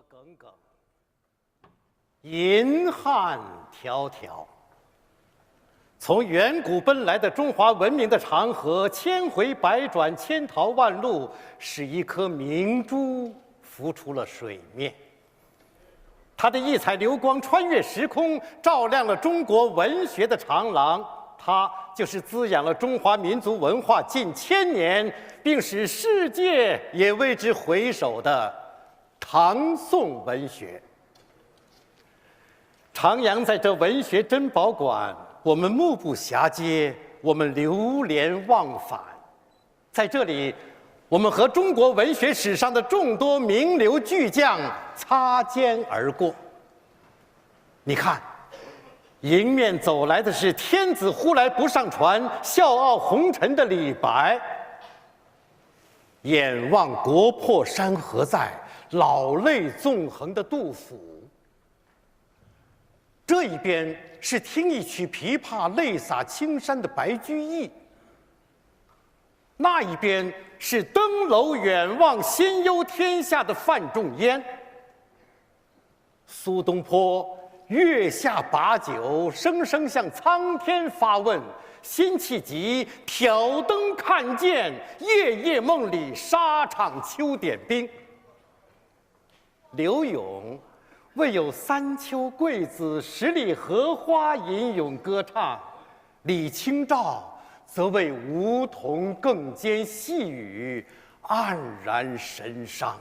耿耿，银汉迢迢。从远古奔来的中华文明的长河，千回百转，千淘万漉，使一颗明珠浮出了水面。它的异彩流光穿越时空，照亮了中国文学的长廊。它就是滋养了中华民族文化近千年，并使世界也为之回首的唐宋文学。徜徉在这文学珍宝馆，我们目不暇接，我们流连忘返。在这里，我们和中国文学史上的众多名流巨匠擦肩而过。你看，迎面走来的是天子呼来不上船，笑傲红尘的李白；眼望国破山河在，老泪纵横的杜甫。这一边是听一曲琵琶泪洒青山的白居易，那一边是登楼远望心忧天下的范仲淹。苏东坡月下把酒，声声向苍天发问，辛弃疾挑灯看剑，夜夜梦里沙场秋点兵。柳永为有三秋桂子，十里荷花吟咏歌唱，李清照则为梧桐更兼细语，黯然神伤。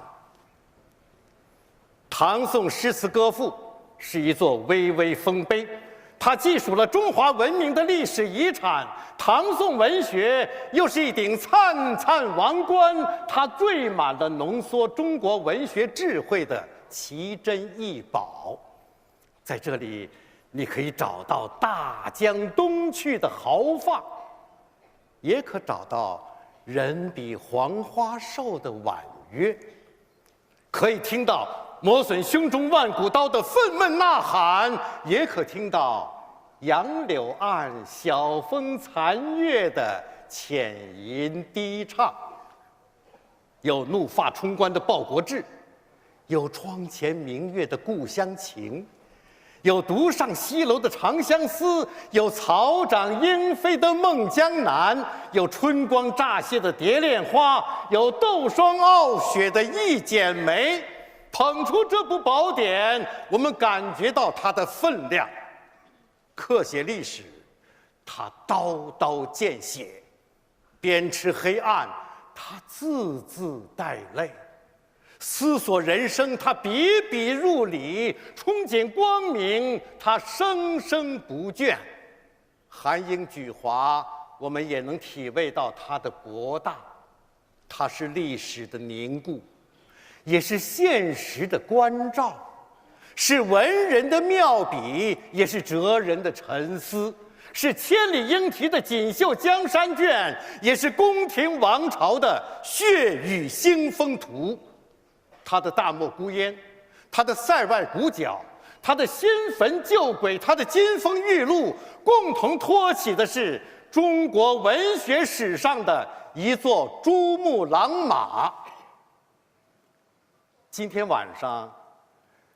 唐宋诗词歌赋是一座巍巍丰碑，它记述了中华文明的历史遗产；唐宋文学又是一顶灿灿王冠，它缀满了浓缩中国文学智慧的奇珍异宝。在这里，你可以找到大江东去的豪放，也可找到人比黄花瘦的婉约，可以听到磨损胸中万古刀的愤懑呐喊，也可听到杨柳岸晓风残月的浅吟低唱。有怒发冲冠的报国志，有窗前明月的故乡情，有独上西楼的长相思，有草长莺飞的梦江南，有春光乍泄的蝶恋花，有斗霜傲雪的一剪梅。捧出这部宝典，我们感觉到它的分量。刻写历史，它刀刀见血；鞭笞黑暗，它字字带泪；思索人生，它笔笔入里；憧憬光明，它生生不倦。寒英举华，我们也能体味到它的博大。它是历史的凝固，也是现实的关照，是文人的妙笔，也是哲人的沉思，是千里莺啼的锦绣江山卷，也是宫廷王朝的血雨腥风图。他的大漠孤烟，他的塞外古角，他的新坟旧轨，他的金风玉露，共同托起的是中国文学史上的一座珠穆朗玛。今天晚上，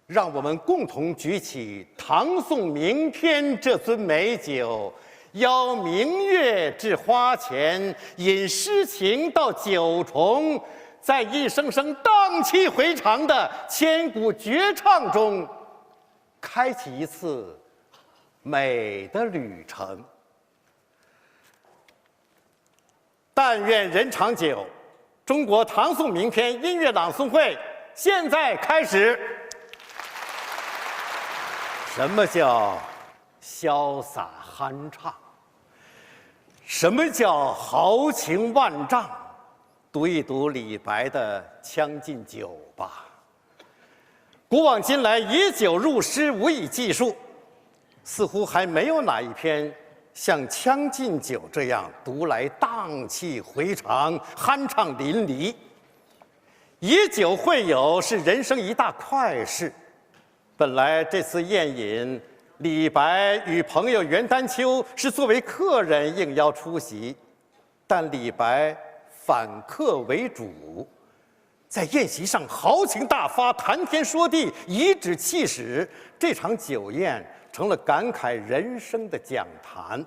让我们共同举起唐宋名篇这尊美酒，邀明月至花前，饮诗情到九重，在一声声荡气回肠的千古绝唱中，开启一次美的旅程。但愿人长久，中国唐宋名篇音乐朗诵会现在开始。什么叫潇洒酣畅？什么叫豪情万丈？读一读李白的《将进酒》吧。古往今来，以酒入诗无以计数，似乎还没有哪一篇像《将进酒》这样读来荡气回肠、酣畅淋漓。以酒会友是人生一大快事。本来这次宴饮，李白与朋友袁丹丘是作为客人应邀出席，但李白反客为主，在宴席上豪情大发，谈天说地，颐指气使，这场酒宴成了感慨人生的讲坛。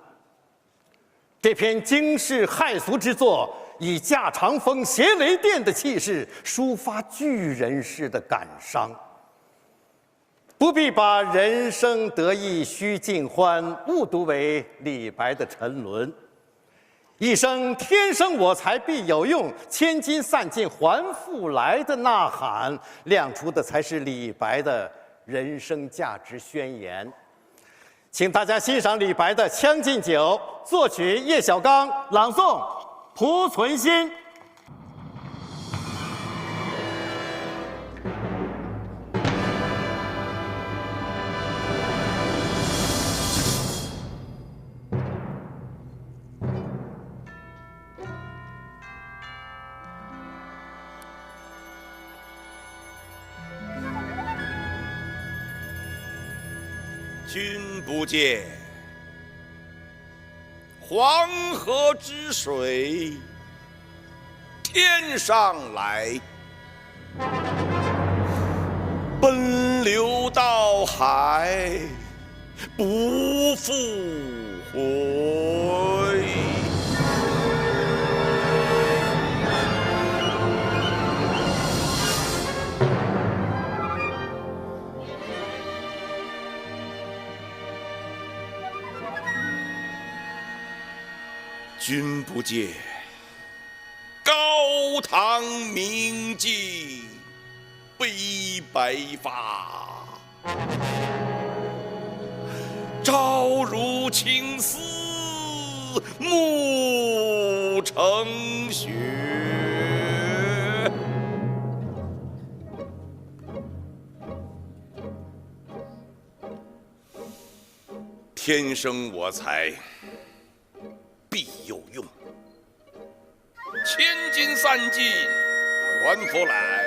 这篇惊世骇俗之作，以驾长风、携雷电的气势，抒发巨人式的感伤。不必把人生得意须尽欢误读为李白的沉沦。一声天生我材必有用，千金散尽还复来的呐喊，亮出的才是李白的人生价值宣言。请大家欣赏李白的《将进酒》，作曲叶小刚，朗诵濮存昕。君不见，黄河之水天上来，奔流到海不复回。君不见，高堂明镜悲白发，朝如青丝暮成雪。天生我材必有用，千金散尽还复来。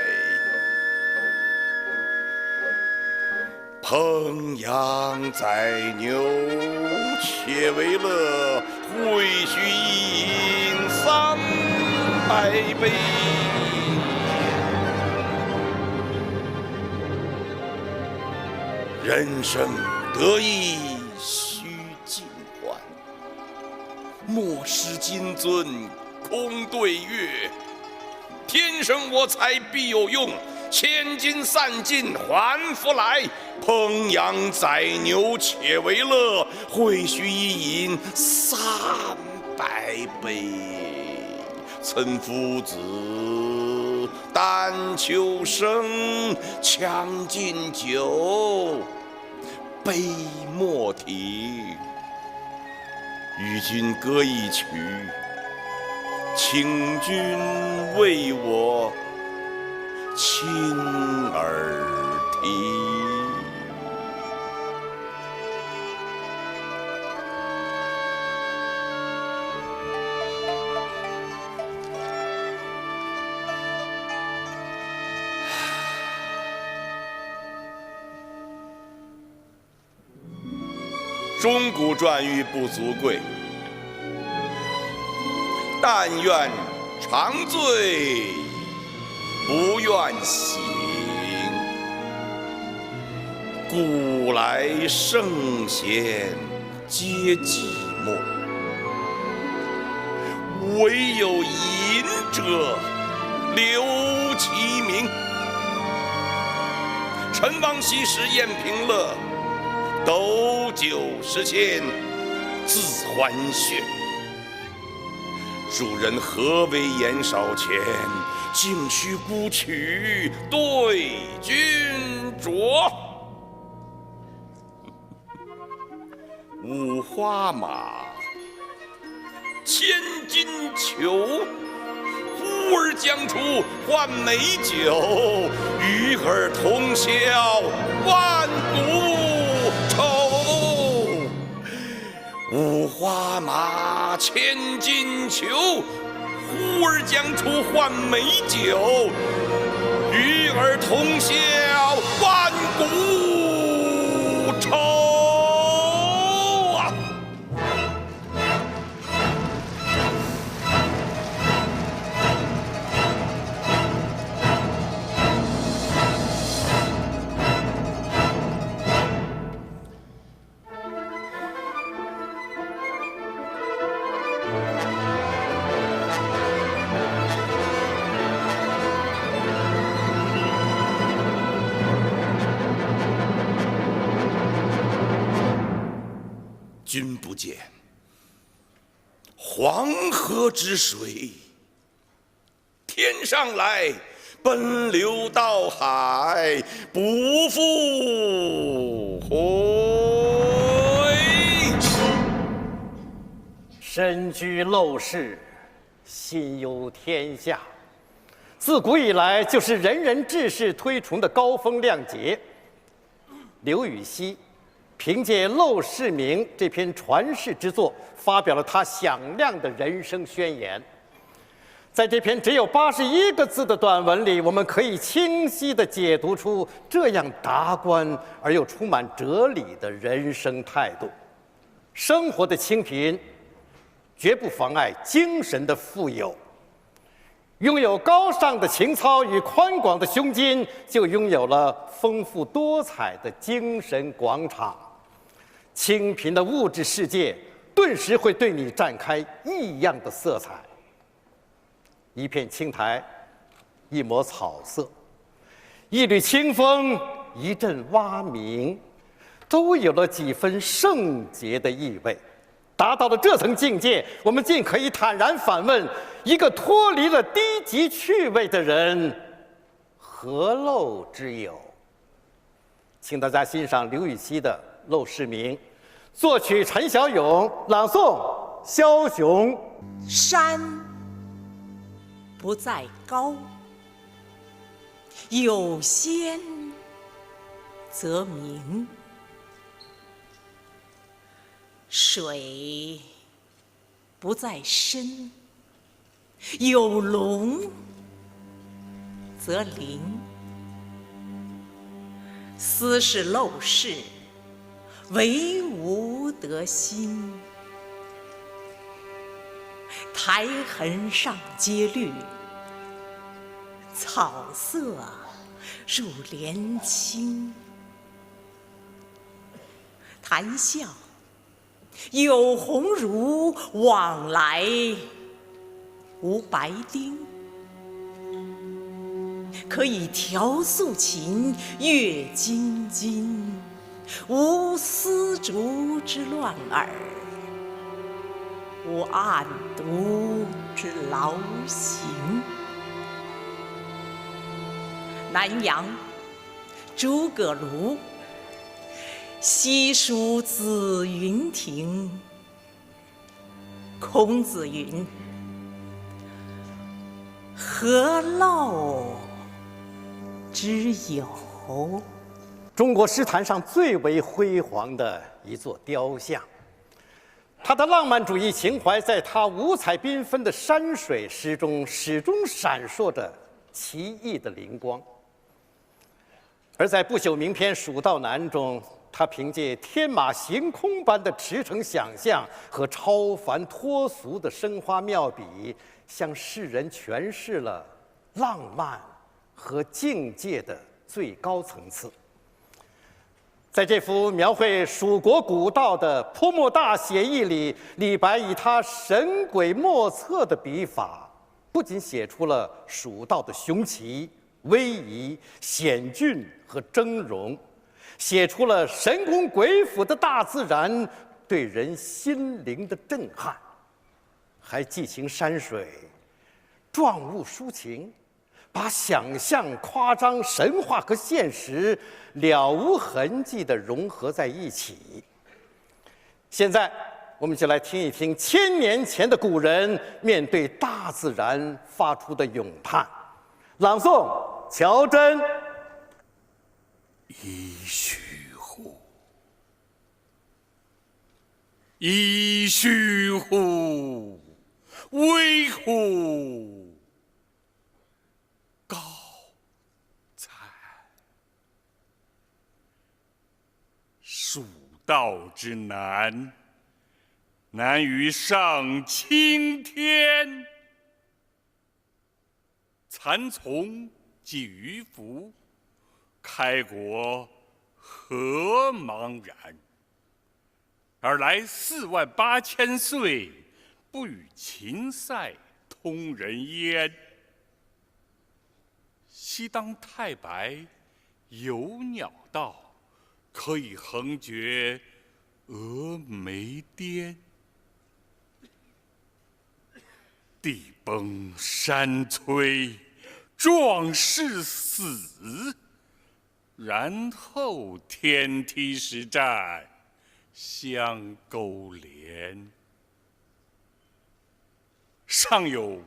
烹羊宰牛且为乐，会须一饮300杯。人生得意须尽欢，莫使金樽空对月。天生我材必有用，千金散尽还复来。烹羊宰牛且为乐，会须一饮300杯。岑夫子，但求生，将进酒，杯莫停。与君歌一曲，请君为我亲耳听。钟鼓馔玉不足贵，但愿长醉不愿醒。古来圣贤皆寂寞，惟有饮者留其名。陈王昔时宴平乐，斗酒十千恣欢谑。主人何为言少钱，径须沽取对君酌。五花马，千金裘，呼儿将出换美酒，与尔同销万古愁。五花马，千金裘，呼儿将出换美酒，与尔同销万古愁。君不见，黄河之水天上来，奔流到海，不复回。身居陋室，心忧天下。自古以来，就是人人志士推崇的高风亮节。刘禹锡凭借《陋室铭》这篇传世之作，发表了他响亮的人生宣言。在这篇只有81个字的短文里，我们可以清晰地解读出这样达观而又充满哲理的人生态度。生活的清贫，绝不妨碍精神的富有。拥有高尚的情操与宽广的胸襟，就拥有了丰富多彩的精神广场。清贫的物质世界顿时会对你展开异样的色彩。一片青苔，一抹草色，一缕清风，一阵蛙鸣，都有了几分圣洁的意味。达到了这层境界，我们竟可以坦然反问：一个脱离了低级趣味的人，何陋之有？请大家欣赏刘禹锡的《陋室铭》，作曲陈小勇，朗诵枭雄。山不在高，有仙则名。水不在深，有龙则灵。斯是陋室，惟吾德馨。苔痕上阶绿，草色入帘青。谈笑有鸿儒，往来无白丁。可以调素琴，阅京津，无丝竹之乱耳，无案牍之劳形。南阳诸葛庐，西蜀子云亭。孔子云：何陋之有？中国诗坛上最为辉煌的一座雕像，他的浪漫主义情怀在他五彩缤纷的山水诗中始终闪烁着奇异的灵光。而在不朽名篇《蜀道难》中，他凭借天马行空般的驰骋想象和超凡脱俗的生花妙笔，向世人诠释了浪漫和境界的最高层次。在这幅描绘蜀国古道的泼墨大写意里，李白以他神鬼莫测的笔法，不仅写出了蜀道的雄奇、威仪、险峻和峥嵘，写出了神功鬼斧的大自然对人心灵的震撼，还寄情山水，状物抒情，把想象、夸张、神话和现实了无痕迹地融合在一起。现在，我们就来听一听1000年前的古人面对大自然发出的咏叹。朗诵：乔真。噫吁乎！噫吁乎！危乎！高惨！蜀道之难，难于上青天。蚕丛及鱼凫，开国何茫然！而来48000岁，不与秦塞通人烟。西当太白有鸟道，可以横绝峨眉巅，地崩山摧，壮士死，然后天梯石栈相勾连。上有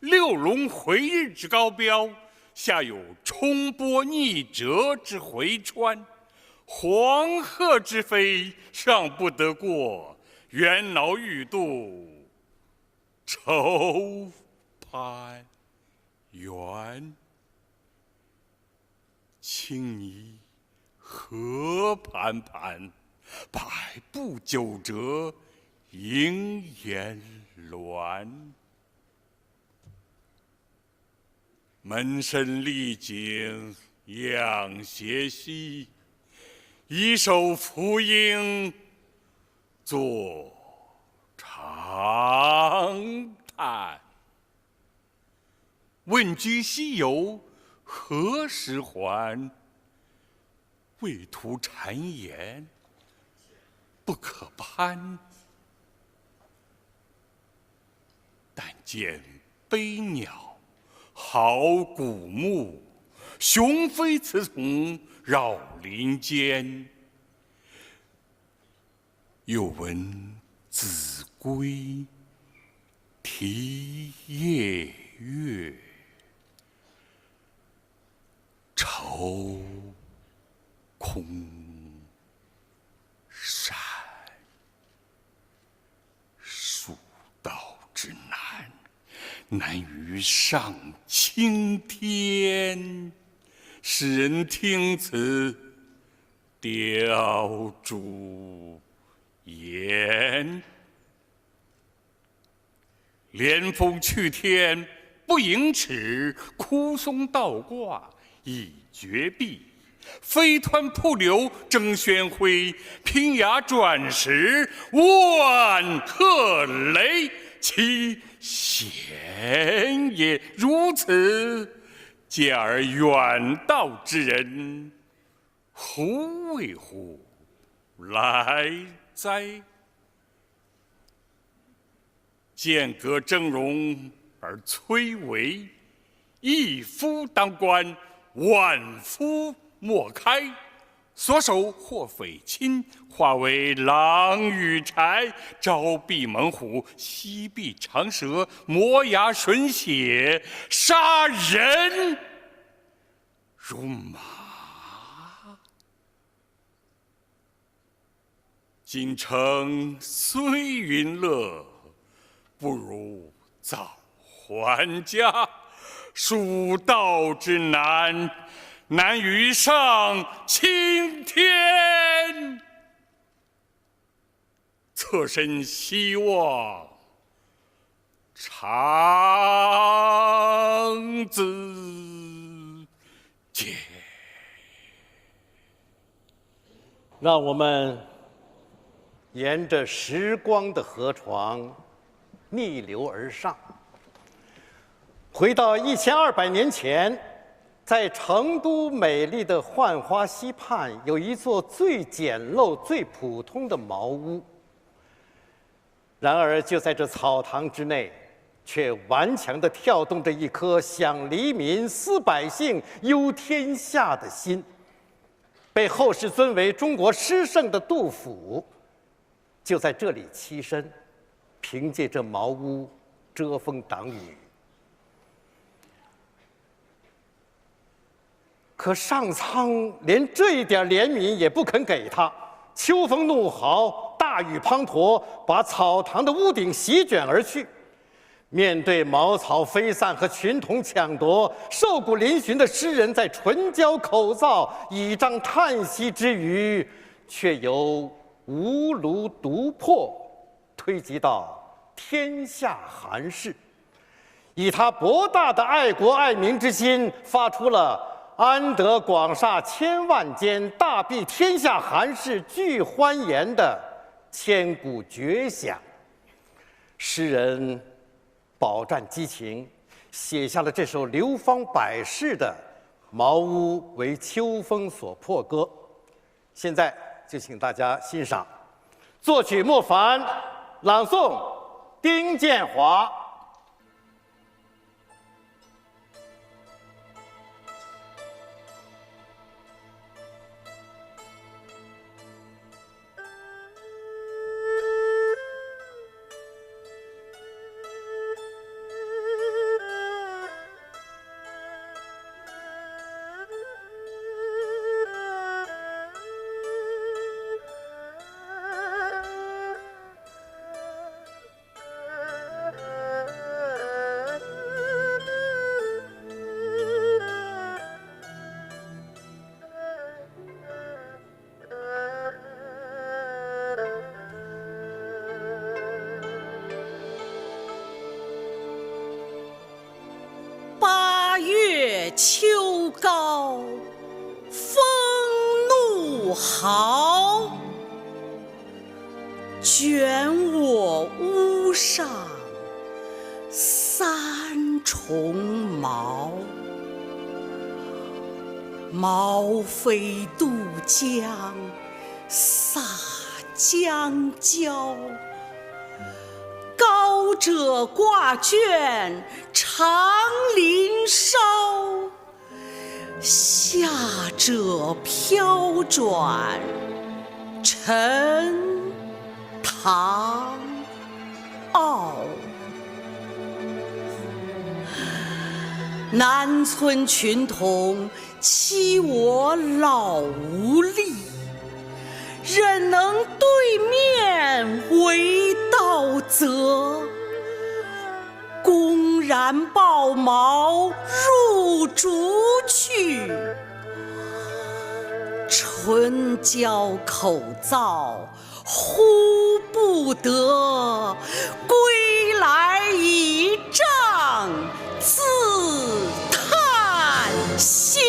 六龙回日之高标，下有冲波逆折之回川。黄鹤之飞尚不得过，猿猱欲度愁攀援。青泥何盘盘，百步九折萦岩峦。门深丽景仰斜溪，一首浮莺作长叹。问君西游何时还？畏途谗言不可攀。但见悲鸟号古木，雄飞雌从绕林间。又闻子规啼夜月，愁空山。蜀道之难，难于上青天。使人听此，雕朱颜。连峰去天不盈尺，枯松倒挂已绝壁。飞湍瀑流争喧辉，平崖转石万壑雷。其险也如此，见而远道之人胡为乎来哉？剑阁峥嵘而崔嵬，一夫当关，万夫莫开。所守或匪侵，化为狼与豺；招闭猛虎，西避长蛇，磨牙吮血，杀人如麻。锦城虽云乐，不如早还家。蜀道之难，难于上青天。侧身希望长子见。让我们沿着时光的河床逆流而上，回到1200年前，在成都美丽的浣花溪畔，有一座最简陋、最普通的茅屋。然而，就在这草堂之内，却顽强地跳动着一颗想黎民、思百姓、忧天下的心。被后世尊为中国诗圣的杜甫，就在这里栖身，凭借这茅屋遮风挡雨。可上苍连这一点怜悯也不肯给他，秋风怒号，大雨滂沱，把草堂的屋顶席卷而去。面对茅草飞散和群童抢夺，瘦骨嶙峋的诗人在唇焦口燥、倚杖叹息之余，却由无炉独破推及到天下寒士，以他博大的爱国爱民之心，发出了安得广厦千万间，大庇天下寒士俱欢颜的千古绝响。诗人饱蘸激情，写下了这首流芳百世的《茅屋为秋风所破歌》。现在就请大家欣赏作曲莫凡，朗诵丁建华。秋高风怒号，卷我屋上三重茅。毛飞渡江洒江郊，高者挂卷长林梢，下者飘转沉塘坳。南村群童欺我老无力，忍能对面为盗贼，公然抱茅入竹去。唇焦口燥呼不得，归来倚杖自叹息。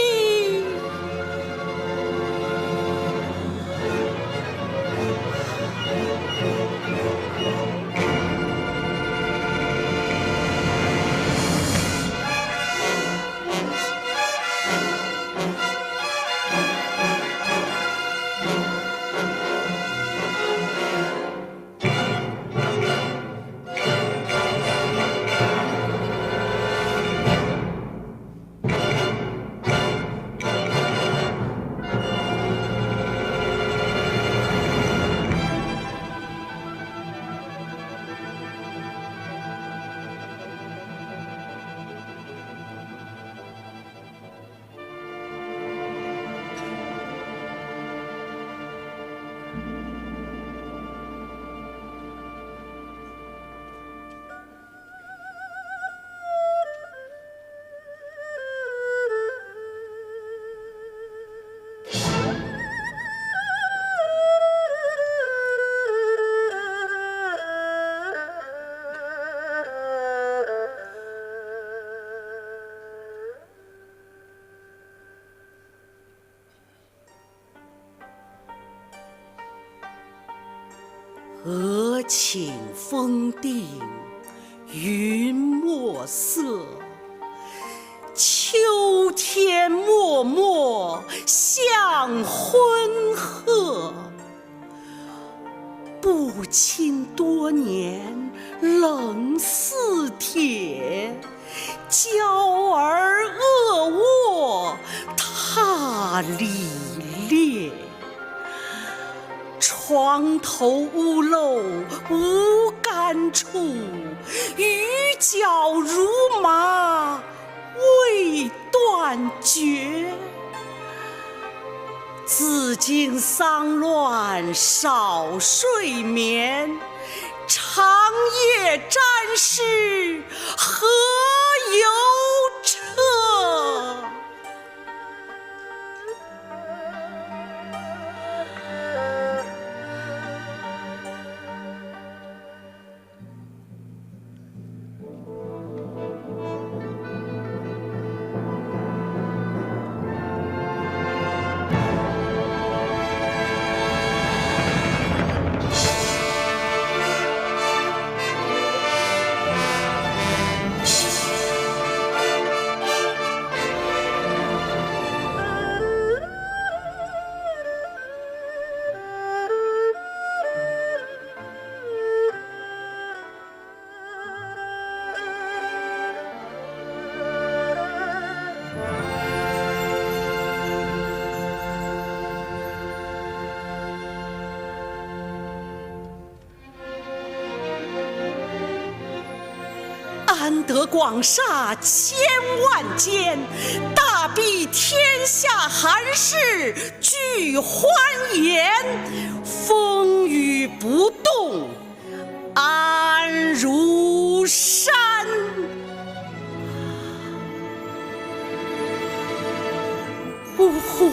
鹅颈风定云墨色，秋天漠漠向昏鹤。不亲多年冷似铁，娇儿恶卧踏里裂。床头屋漏无干处，鱼脚如麻未断绝。自经丧乱少睡眠，长夜沾湿何由彻？安得广厦千万间，大庇天下寒士俱欢颜。风雨不动，安如山。呜呼！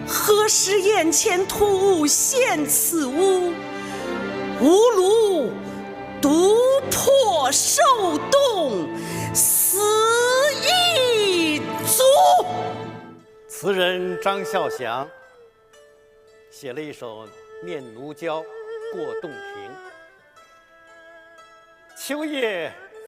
何时眼前突兀现此屋？吾庐独破受冻，死亦足。词人张孝祥写了一首《念奴娇·过洞庭》。秋夜